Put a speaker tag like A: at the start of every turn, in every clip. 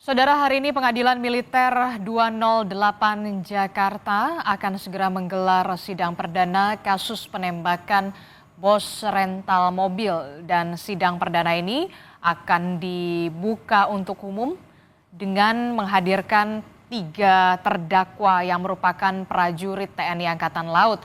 A: Saudara, hari ini Pengadilan Militer 208 Jakarta akan segera menggelar sidang perdana kasus penembakan bos rental mobil, dan sidang perdana ini akan dibuka untuk umum dengan menghadirkan 3 terdakwa yang merupakan prajurit TNI Angkatan Laut.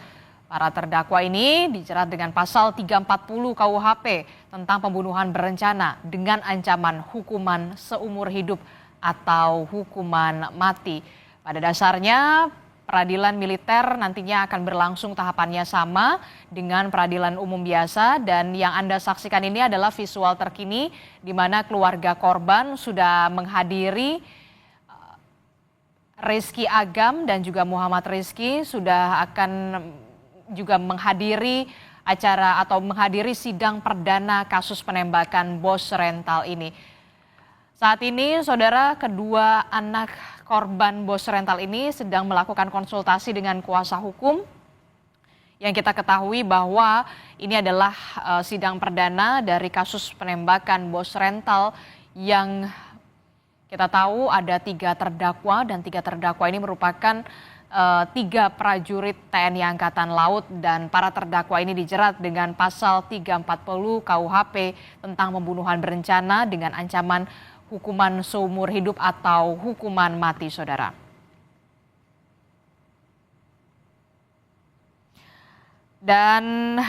A: Para terdakwa ini dijerat dengan pasal 340 KUHP tentang pembunuhan berencana dengan ancaman hukuman seumur hidup atau hukuman mati. Pada dasarnya, peradilan militer nantinya akan berlangsung tahapannya sama dengan peradilan umum biasa, dan yang Anda saksikan ini adalah visual terkini di mana keluarga korban sudah menghadiri. Rizky Agam dan juga Muhammad Rizky sudah akan juga menghadiri acara atau menghadiri sidang perdana kasus penembakan bos rental ini. Saat ini, saudara, kedua anak korban bos rental ini sedang melakukan konsultasi dengan kuasa hukum. Yang kita ketahui bahwa ini adalah sidang perdana dari kasus penembakan bos rental yang kita tahu ada 3 terdakwa, dan 3 terdakwa ini merupakan 3 prajurit TNI Angkatan Laut, dan para terdakwa ini dijerat dengan pasal 340 KUHP tentang pembunuhan berencana dengan ancaman hukuman seumur hidup atau hukuman mati, saudara. Dan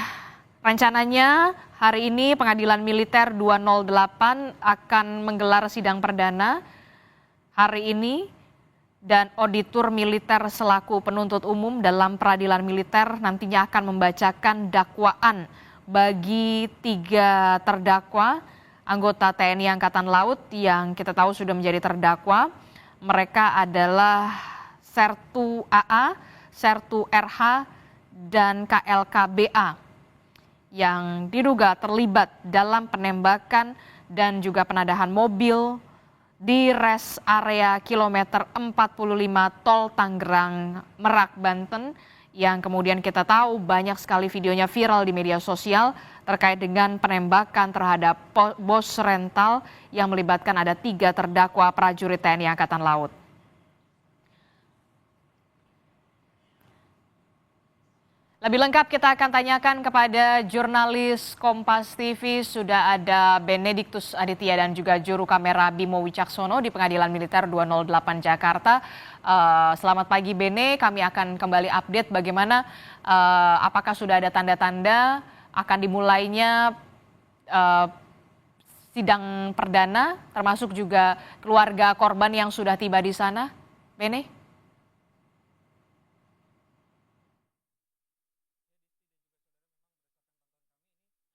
A: rencananya hari ini Pengadilan Militer 208 akan menggelar sidang perdana hari ini, dan auditor militer selaku penuntut umum dalam peradilan militer nantinya akan membacakan dakwaan bagi 3 terdakwa anggota TNI Angkatan Laut yang kita tahu sudah menjadi terdakwa. Mereka adalah Sertu AA, Sertu RH, dan KLKBA yang diduga terlibat dalam penembakan dan juga penadahan mobil di rest area kilometer 45 Tol Tangerang Merak, Banten, yang kemudian kita tahu banyak sekali videonya viral di media sosial terkait dengan penembakan terhadap bos rental yang melibatkan ada 3 terdakwa prajurit TNI Angkatan Laut. Lebih lengkap kita akan tanyakan kepada jurnalis Kompas TV, sudah ada Benediktus Aditya dan juga juru kamera Bimo Wicaksono di Pengadilan Militer 208 Jakarta. Selamat pagi Bene, kami akan kembali update bagaimana apakah sudah ada tanda-tanda akan dimulainya sidang perdana, termasuk juga keluarga korban yang sudah tiba di sana, Bene?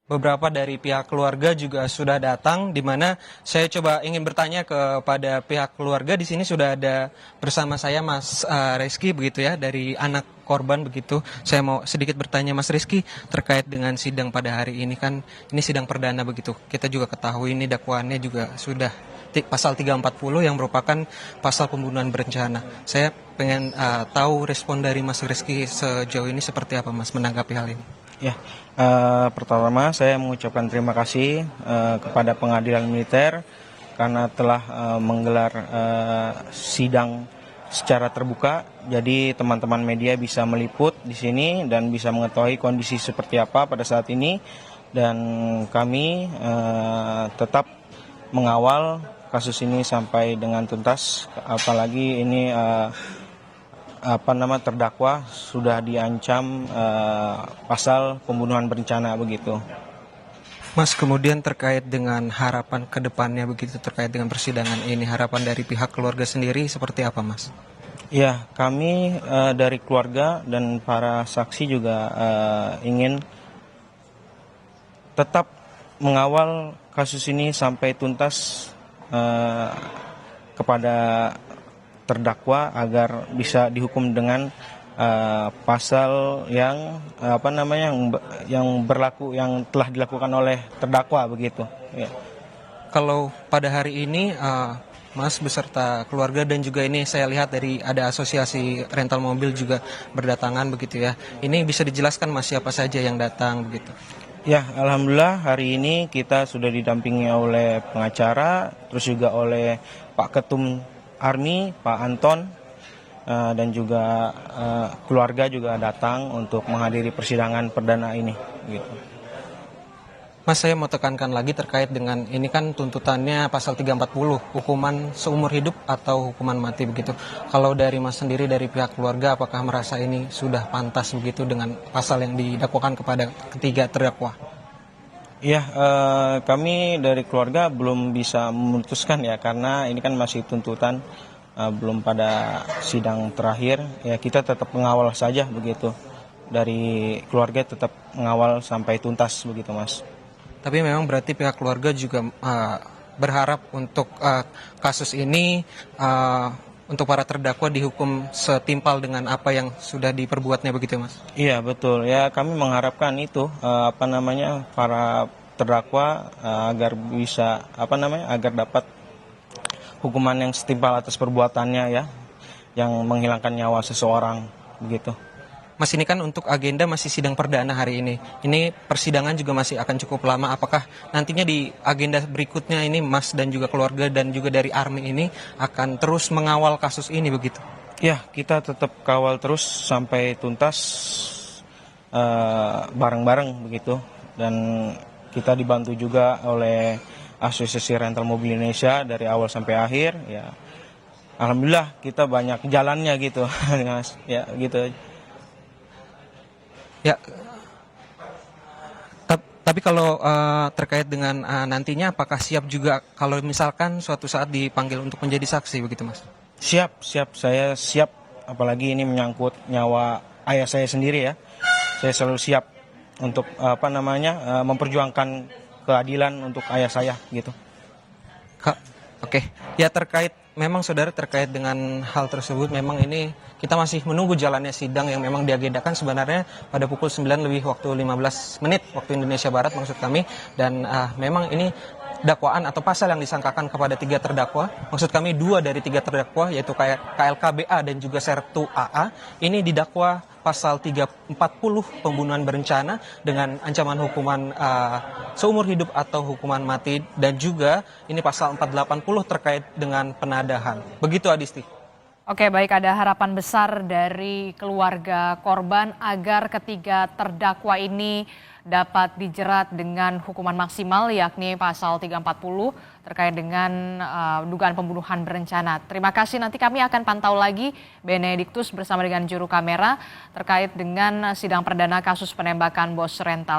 B: Beberapa dari pihak keluarga juga sudah datang, di mana saya coba ingin bertanya kepada pihak keluarga. Di sini sudah ada bersama saya Mas Rizky begitu ya, dari anak korban begitu. Saya mau sedikit bertanya Mas Rizky terkait dengan sidang pada hari ini, kan ini sidang perdana begitu. Kita juga ketahui ini dakwaannya juga sudah pasal 340 yang merupakan pasal pembunuhan berencana. Saya pengen tahu respon dari Mas Rizky sejauh ini seperti apa Mas menanggapi hal ini.
C: Ya, pertama saya mengucapkan terima kasih kepada Pengadilan Militer karena telah menggelar sidang secara terbuka. Jadi teman-teman media bisa meliput di sini dan bisa mengetahui kondisi seperti apa pada saat ini. Dan kami tetap mengawal kasus ini sampai dengan tuntas. Apalagi ini terdakwa sudah diancam pasal pembunuhan berencana begitu.
B: Mas, kemudian terkait dengan harapan ke depannya begitu terkait dengan persidangan ini, harapan dari pihak keluarga sendiri seperti apa Mas?
C: Ya, kami dari keluarga dan para saksi juga ingin tetap mengawal kasus ini sampai tuntas kepada terdakwa agar bisa dihukum dengan pasal yang yang berlaku, yang telah dilakukan oleh terdakwa begitu. Ya.
B: Kalau pada hari ini Mas beserta keluarga dan juga ini saya lihat dari ada asosiasi rental mobil juga berdatangan begitu ya. Ini bisa dijelaskan Mas siapa saja yang datang begitu?
C: Ya, alhamdulillah hari ini kita sudah didampingi oleh pengacara, terus juga oleh Pak Ketum Army, Pak Anton, dan juga keluarga juga datang untuk menghadiri persidangan perdana ini. Gitu.
B: Mas, saya mau tekankan lagi terkait dengan ini kan tuntutannya pasal 340, hukuman seumur hidup atau hukuman mati begitu. Kalau dari Mas sendiri, dari pihak keluarga, apakah merasa ini sudah pantas begitu dengan pasal yang didakwakan kepada ketiga terdakwa?
C: Ya, kami dari keluarga belum bisa memutuskan ya, karena ini kan masih tuntutan, belum pada sidang terakhir. Ya, kita tetap mengawal saja begitu. Dari keluarga tetap mengawal sampai tuntas begitu, Mas.
B: Tapi memang berarti pihak keluarga juga berharap untuk kasus ini untuk para terdakwa dihukum setimpal dengan apa yang sudah diperbuatnya begitu, Mas?
C: Iya, betul. Ya, kami mengharapkan itu para terdakwa agar bisa agar dapat hukuman yang setimpal atas perbuatannya ya, yang menghilangkan nyawa seseorang begitu.
B: Mas, ini kan untuk agenda masih sidang perdana hari ini. Ini persidangan juga masih akan cukup lama. Apakah nantinya di agenda berikutnya ini Mas dan juga keluarga dan juga dari Army ini akan terus mengawal kasus ini begitu?
C: Ya, kita tetap kawal terus sampai tuntas bareng-bareng begitu. Dan kita dibantu juga oleh Asosiasi Rental Mobil Indonesia dari awal sampai akhir. Ya, alhamdulillah kita banyak jalannya gitu, Mas. Ya, gitu.
B: Ya, tapi kalau terkait dengan nantinya apakah siap juga kalau misalkan suatu saat dipanggil untuk menjadi saksi begitu, Mas?
C: Siap, saya siap. Apalagi ini menyangkut nyawa ayah saya sendiri ya. Saya selalu siap untuk memperjuangkan keadilan untuk ayah saya gitu.
B: Kak, oke. Ya, memang saudara terkait dengan hal tersebut memang ini kita masih menunggu jalannya sidang yang memang diagendakan sebenarnya pada pukul 9 lebih waktu 15 menit waktu Indonesia Barat maksud kami, dan memang ini dakwaan atau pasal yang disangkakan kepada 3 terdakwa, maksud kami 2 dari 3 terdakwa yaitu KLKBA dan juga Sertu AA ini didakwa pasal 340 pembunuhan berencana dengan ancaman hukuman seumur hidup atau hukuman mati, dan juga ini pasal 480 terkait dengan penadahan. Begitu, Adisti.
A: Oke, baik, ada harapan besar dari keluarga korban agar ketiga terdakwa ini dapat dijerat dengan hukuman maksimal yakni pasal 340 terkait dengan dugaan pembunuhan berencana. Terima kasih, nanti kami akan pantau lagi Benediktus bersama dengan juru kamera terkait dengan sidang perdana kasus penembakan bos rental.